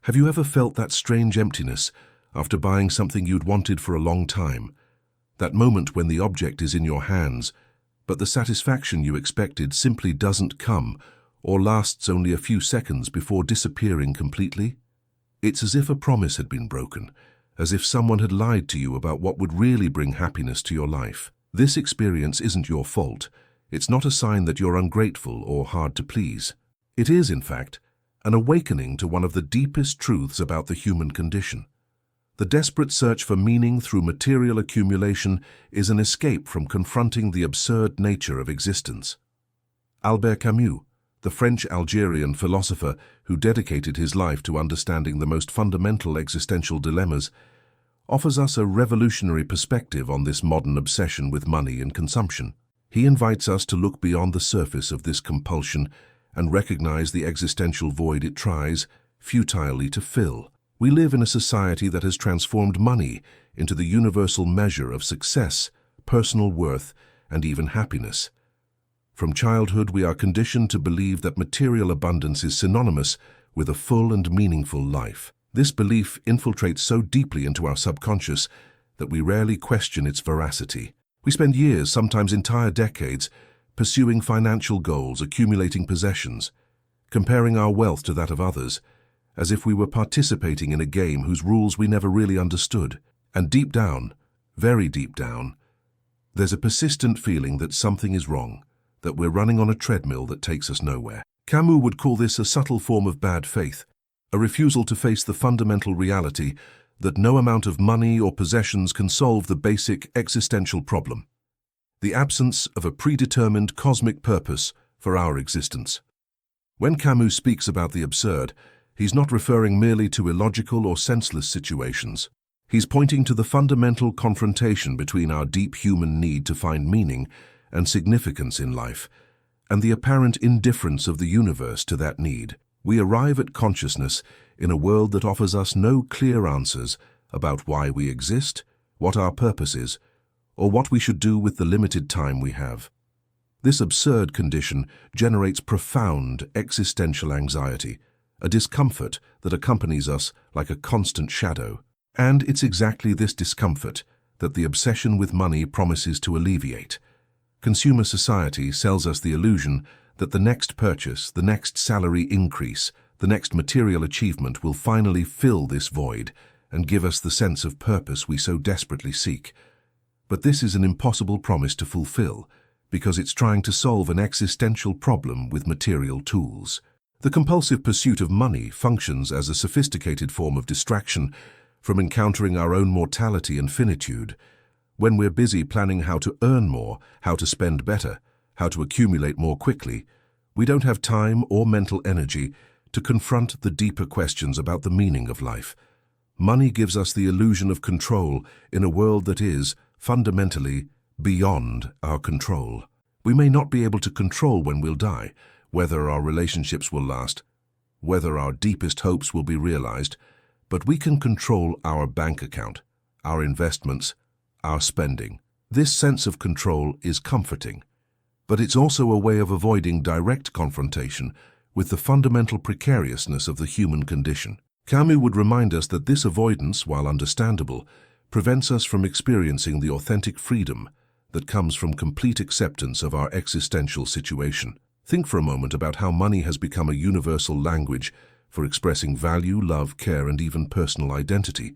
Have you ever felt that strange emptiness after buying something you'd wanted for a long time? That moment when the object is in your hands, but the satisfaction you expected simply doesn't come or lasts only a few seconds before disappearing completely? It's as if a promise had been broken, as if someone had lied to you about what would really bring happiness to your life. This experience isn't your fault. It's not a sign that you're ungrateful or hard to please. It is, in fact, an awakening to one of the deepest truths about the human condition. The desperate search for meaning through material accumulation is an escape from confronting the absurd nature of existence. Albert Camus, the French-Algerian philosopher who dedicated his life to understanding the most fundamental existential dilemmas, offers us a revolutionary perspective on this modern obsession with money and consumption. He invites us to look beyond the surface of this compulsion and recognize the existential void it tries, futilely, to fill. We live in a society that has transformed money into the universal measure of success, personal worth, and even happiness. From childhood, we are conditioned to believe that material abundance is synonymous with a full and meaningful life. This belief infiltrates so deeply into our subconscious that we rarely question its veracity. We spend years, sometimes entire decades, pursuing financial goals, accumulating possessions, comparing our wealth to that of others, as if we were participating in a game whose rules we never really understood. And deep down, very deep down, there's a persistent feeling that something is wrong, that we're running on a treadmill that takes us nowhere. Camus would call this a subtle form of bad faith, a refusal to face the fundamental reality that no amount of money or possessions can solve the basic existential problem, the absence of a predetermined cosmic purpose for our existence. When Camus speaks about the absurd, he's not referring merely to illogical or senseless situations. He's pointing to the fundamental confrontation between our deep human need to find meaning and significance in life, and the apparent indifference of the universe to that need. We arrive at consciousness in a world that offers us no clear answers about why we exist, what our purpose is, or what we should do with the limited time we have. This absurd condition generates profound existential anxiety, a discomfort that accompanies us like a constant shadow. And it's exactly this discomfort that the obsession with money promises to alleviate. Consumer society sells us the illusion that the next purchase, the next salary increase, the next material achievement will finally fill this void and give us the sense of purpose we so desperately seek. But this is an impossible promise to fulfill, because it's trying to solve an existential problem with material tools. The compulsive pursuit of money functions as a sophisticated form of distraction from encountering our own mortality and finitude. When we're busy planning how to earn more, how to spend better, how to accumulate more quickly, we don't have time or mental energy to confront the deeper questions about the meaning of life. Money gives us the illusion of control in a world that is, fundamentally, beyond our control. We may not be able to control when we'll die, whether our relationships will last, whether our deepest hopes will be realized, but we can control our bank account, our investments, our spending. This sense of control is comforting, but it's also a way of avoiding direct confrontation with the fundamental precariousness of the human condition. Camus would remind us that this avoidance, while understandable, prevents us from experiencing the authentic freedom that comes from complete acceptance of our existential situation. Think for a moment about how money has become a universal language for expressing value, love, care, and even personal identity.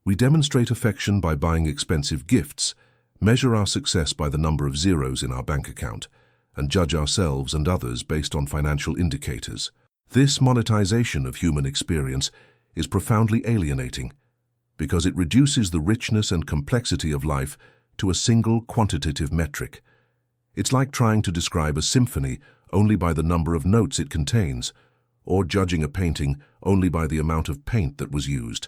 We demonstrate affection by buying expensive gifts, measure our success by the number of zeros in our bank account, and judge ourselves and others based on financial indicators. This monetization of human experience is profoundly alienating, because it reduces the richness and complexity of life to a single quantitative metric. It's like trying to describe a symphony only by the number of notes it contains, or judging a painting only by the amount of paint that was used.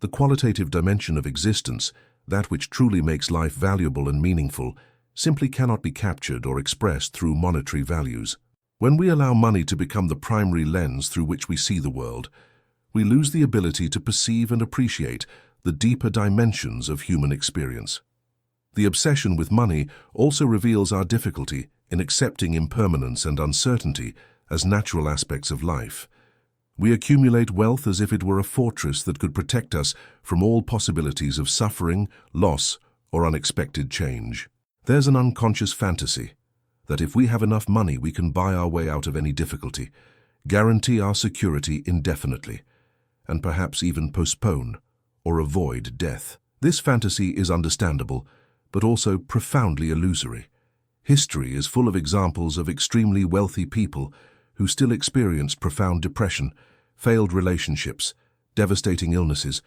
The qualitative dimension of existence, that which truly makes life valuable and meaningful, simply cannot be captured or expressed through monetary values. When we allow money to become the primary lens through which we see the world, we lose the ability to perceive and appreciate the deeper dimensions of human experience. The obsession with money also reveals our difficulty in accepting impermanence and uncertainty as natural aspects of life. We accumulate wealth as if it were a fortress that could protect us from all possibilities of suffering, loss, or unexpected change. There's an unconscious fantasy that if we have enough money we can buy our way out of any difficulty, guarantee our security indefinitely, and perhaps even postpone or avoid death. This fantasy is understandable, but also profoundly illusory. History is full of examples of extremely wealthy people who still experienced profound depression, failed relationships, devastating illnesses,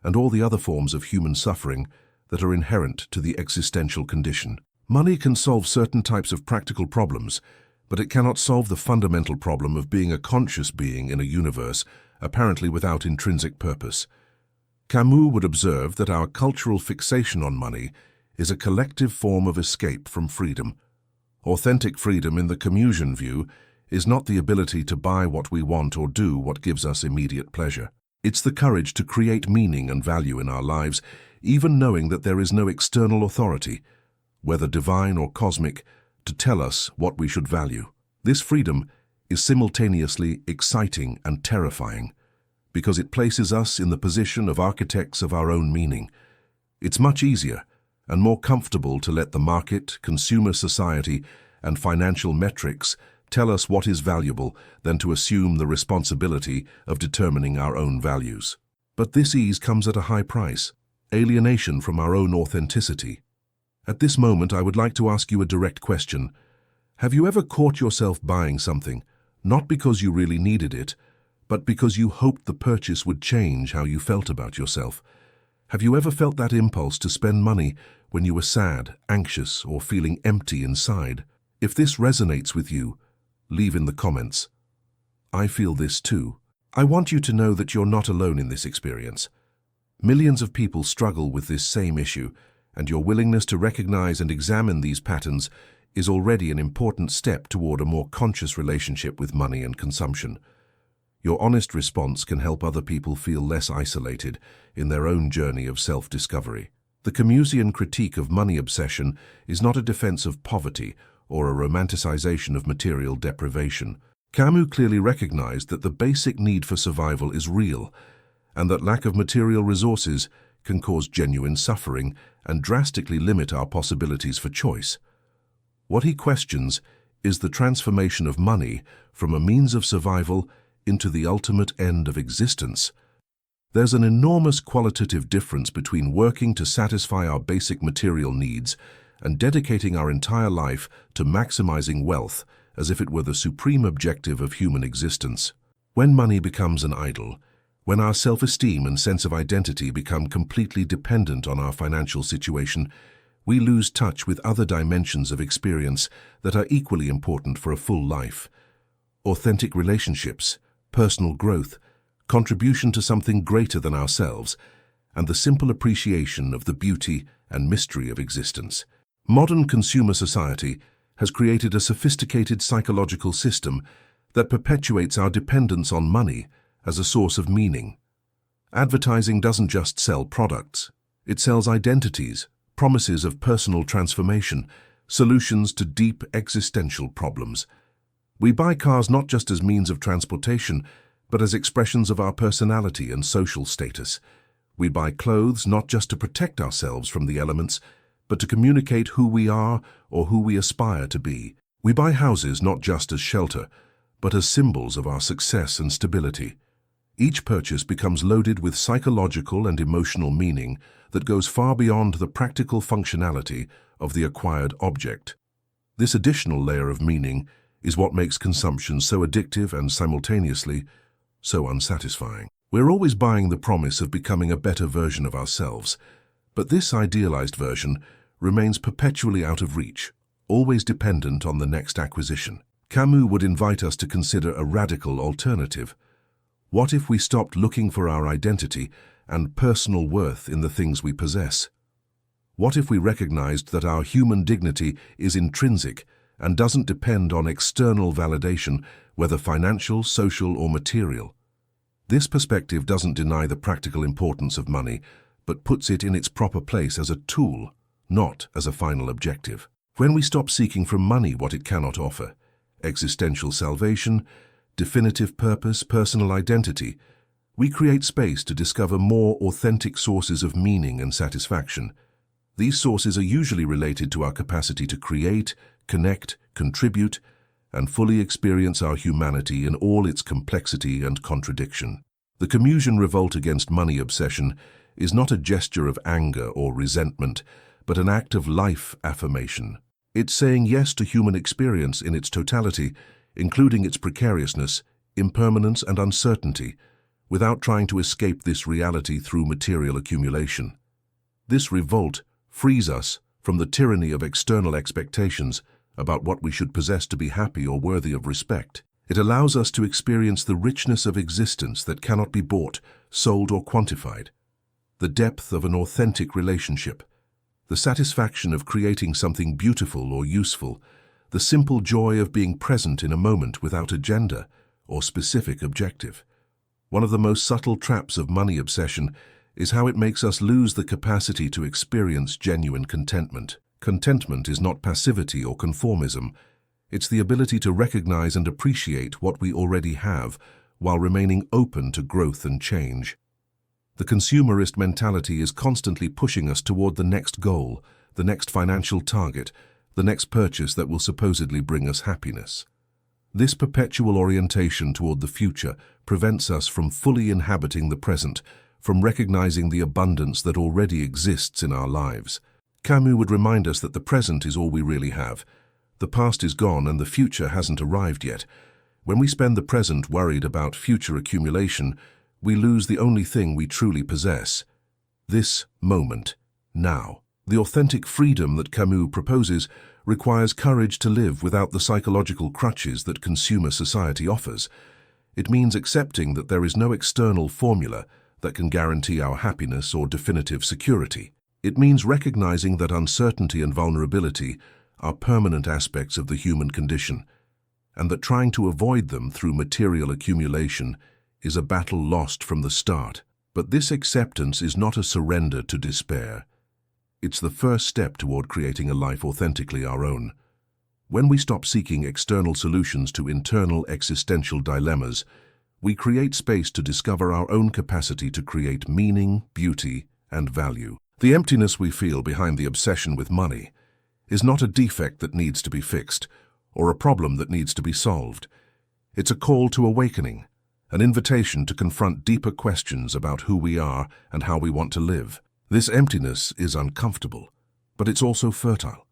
and all the other forms of human suffering that are inherent to the existential condition. Money can solve certain types of practical problems, but it cannot solve the fundamental problem of being a conscious being in a universe apparently without intrinsic purpose. Camus would observe that our cultural fixation on money is a collective form of escape from freedom. Authentic freedom in the Camusian view is not the ability to buy what we want or do what gives us immediate pleasure. It's the courage to create meaning and value in our lives, even knowing that there is no external authority, whether divine or cosmic, to tell us what we should value. This freedom is simultaneously exciting and terrifying, because it places us in the position of architects of our own meaning. It's much easier and more comfortable to let the market, consumer society, and financial metrics tell us what is valuable than to assume the responsibility of determining our own values. But this ease comes at a high price, alienation from our own authenticity. At this moment, I would like to ask you a direct question. Have you ever caught yourself buying something, not because you really needed it, but because you hoped the purchase would change how you felt about yourself? Have you ever felt that impulse to spend money when you were sad, anxious, or feeling empty inside? If this resonates with you, leave in the comments. I feel this too. I want you to know that you're not alone in this experience. Millions of people struggle with this same issue, and your willingness to recognize and examine these patterns is already an important step toward a more conscious relationship with money and consumption. Your honest response can help other people feel less isolated in their own journey of self-discovery. The Camusian critique of money obsession is not a defense of poverty or a romanticization of material deprivation. Camus clearly recognized that the basic need for survival is real, and that lack of material resources can cause genuine suffering and drastically limit our possibilities for choice. What he questions is the transformation of money from a means of survival into the ultimate end of existence. There's an enormous qualitative difference between working to satisfy our basic material needs and dedicating our entire life to maximizing wealth as if it were the supreme objective of human existence. When money becomes an idol, when our self-esteem and sense of identity become completely dependent on our financial situation, we lose touch with other dimensions of experience that are equally important for a full life. Authentic relationships, personal growth, contribution to something greater than ourselves, and the simple appreciation of the beauty and mystery of existence. Modern consumer society has created a sophisticated psychological system that perpetuates our dependence on money as a source of meaning. Advertising doesn't just sell products, it sells identities, promises of personal transformation, solutions to deep existential problems. We buy cars not just as means of transportation, but as expressions of our personality and social status. We buy clothes not just to protect ourselves from the elements, but to communicate who we are or who we aspire to be. We buy houses not just as shelter, but as symbols of our success and stability. Each purchase becomes loaded with psychological and emotional meaning that goes far beyond the practical functionality of the acquired object. This additional layer of meaning is what makes consumption so addictive and simultaneously so unsatisfying. We're always buying the promise of becoming a better version of ourselves, but this idealized version remains perpetually out of reach, always dependent on the next acquisition. Camus would invite us to consider a radical alternative. What if we stopped looking for our identity and personal worth in the things we possess? What if we recognized that our human dignity is intrinsic and doesn't depend on external validation, whether financial, social, or material? This perspective doesn't deny the practical importance of money, but puts it in its proper place as a tool, not as a final objective. When we stop seeking from money what it cannot offer, existential salvation, definitive purpose, personal identity, we create space to discover more authentic sources of meaning and satisfaction. These sources are usually related to our capacity to create, connect, contribute, and fully experience our humanity in all its complexity and contradiction. The Camusian revolt against money obsession is not a gesture of anger or resentment, but an act of life affirmation. It's saying yes to human experience in its totality, including its precariousness, impermanence, and uncertainty, without trying to escape this reality through material accumulation. This revolt frees us from the tyranny of external expectations about what we should possess to be happy or worthy of respect. It allows us to experience the richness of existence that cannot be bought, sold, or quantified, the depth of an authentic relationship, the satisfaction of creating something beautiful or useful, the simple joy of being present in a moment without agenda or specific objective. One of the most subtle traps of money obsession is how it makes us lose the capacity to experience genuine contentment. Contentment is not passivity or conformism. It's the ability to recognize and appreciate what we already have while remaining open to growth and change. The consumerist mentality is constantly pushing us toward the next goal, the next financial target, the next purchase that will supposedly bring us happiness. This perpetual orientation toward the future prevents us from fully inhabiting the present, from recognizing the abundance that already exists in our lives. Camus would remind us that the present is all we really have. The past is gone and the future hasn't arrived yet. When we spend the present worried about future accumulation, we lose the only thing we truly possess. This moment, now. The authentic freedom that Camus proposes requires courage to live without the psychological crutches that consumer society offers. It means accepting that there is no external formula that can guarantee our happiness or definitive security. It means recognizing that uncertainty and vulnerability are permanent aspects of the human condition, and that trying to avoid them through material accumulation is a battle lost from the start. But this acceptance is not a surrender to despair. It's the first step toward creating a life authentically our own. When we stop seeking external solutions to internal existential dilemmas, we create space to discover our own capacity to create meaning, beauty, and value. The emptiness we feel behind the obsession with money is not a defect that needs to be fixed or a problem that needs to be solved. It's a call to awakening, an invitation to confront deeper questions about who we are and how we want to live. This emptiness is uncomfortable, but it's also fertile.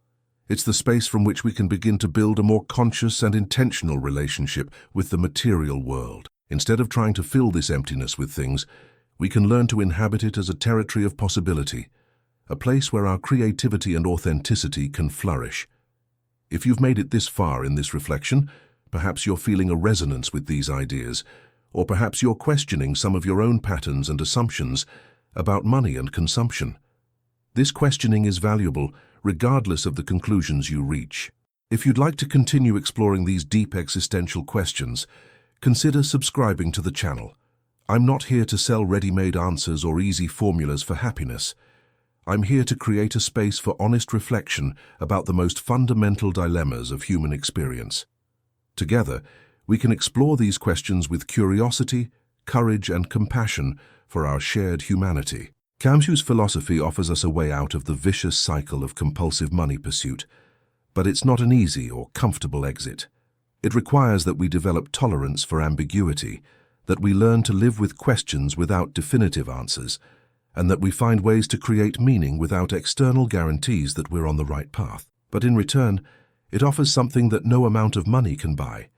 It's the space from which we can begin to build a more conscious and intentional relationship with the material world. Instead of trying to fill this emptiness with things, we can learn to inhabit it as a territory of possibility, a place where our creativity and authenticity can flourish. If you've made it this far in this reflection, perhaps you're feeling a resonance with these ideas, or perhaps you're questioning some of your own patterns and assumptions about money and consumption. This questioning is valuable, regardless of the conclusions you reach. If you'd like to continue exploring these deep existential questions, consider subscribing to the channel. I'm not here to sell ready-made answers or easy formulas for happiness. I'm here to create a space for honest reflection about the most fundamental dilemmas of human experience. Together, we can explore these questions with curiosity, courage, and compassion for our shared humanity. Camus' philosophy offers us a way out of the vicious cycle of compulsive money pursuit, but it's not an easy or comfortable exit. It requires that we develop tolerance for ambiguity, that we learn to live with questions without definitive answers, and that we find ways to create meaning without external guarantees that we're on the right path. But in return, it offers something that no amount of money can buy: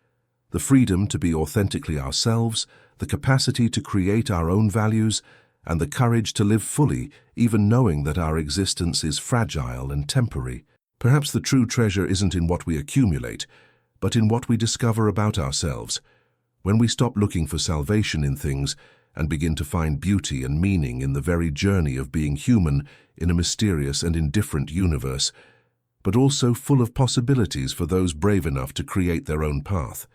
the freedom to be authentically ourselves, the capacity to create our own values, and the courage to live fully, even knowing that our existence is fragile and temporary. Perhaps the true treasure isn't in what we accumulate, but in what we discover about ourselves. When we stop looking for salvation in things and begin to find beauty and meaning in the very journey of being human in a mysterious and indifferent universe, but also full of possibilities for those brave enough to create their own path.